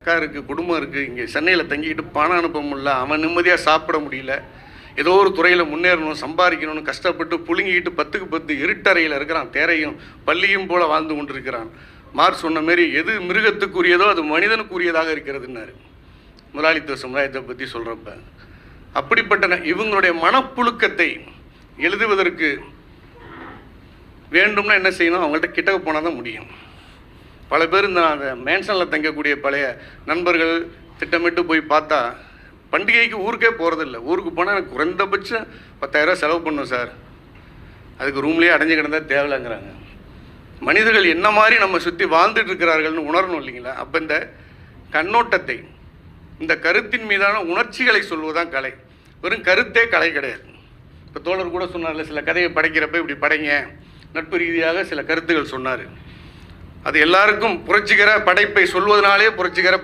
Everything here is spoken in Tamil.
அக்கா இருக்குது, குடும்பம் இருக்குது, இங்கே சென்னையில் தங்கிக்கிட்டு பணம் அனுப்ப முடியல, அவன் நிம்மதியாக சாப்பிட முடியல, ஏதோ ஒரு துறையில் முன்னேறணும், சம்பாதிக்கணும்னு கஷ்டப்பட்டு புழுங்கிக்கிட்டு 10க்கு 10 இருட்டறையில் இருக்கிறான். தேரையும் பள்ளியும் போல வாழ்ந்து கொண்டிருக்கிறான். மார்க் சொன்ன மாரி எது மிருகத்துக்குரியதோ அது மனிதனுக்குரியதாக இருக்கிறதுன்னாரு முதலாளித்துவ சமுதாயத்தை பற்றி சொல்கிறப்ப. அப்படிப்பட்ட இவங்களுடைய மனப்புழுக்கத்தை எழுதுவதற்கு வேண்டும்னா என்ன செய்யணும்? அவங்கள்ட்ட கிட்டக்க போனால் தான் முடியும். பல பேர் இந்த அந்த மேன்ஷனில் தங்கக்கூடிய பழைய நண்பர்கள் திட்டமிட்டு போய் பார்த்தா பண்டிகைக்கு ஊருக்கே போகிறதில்ல. ஊருக்கு போனால் எனக்கு குறைந்தபட்சம் 10,000 செலவு பண்ணும் சார், அதுக்கு ரூம்லேயே அடைஞ்சு கிடந்தால் தேவையில்லைங்கிறாங்க. மனிதர்கள் என்ன மாதிரி நம்ம சுற்றி வாழ்ந்துட்டு இருக்கிறார்கள்னு உணரணும் இல்லைங்களா? அப்போ இந்த கண்ணோட்டத்தை, இந்த கருத்தின் மீதான உணர்ச்சிகளை சொல்வதுதான் கலை. வெறும் கருத்தே கலை கிடையாது. இப்போ தோழர் கூட சொன்னார்ல, சில கதையை படைக்கிறப்ப இப்படி படைங்க, நட்பு ரீதியாக சில கருத்துக்கள் சொன்னார். அது எல்லாருக்கும் புரட்சிகர படைப்பை சொல்வதனாலே புரட்சிகர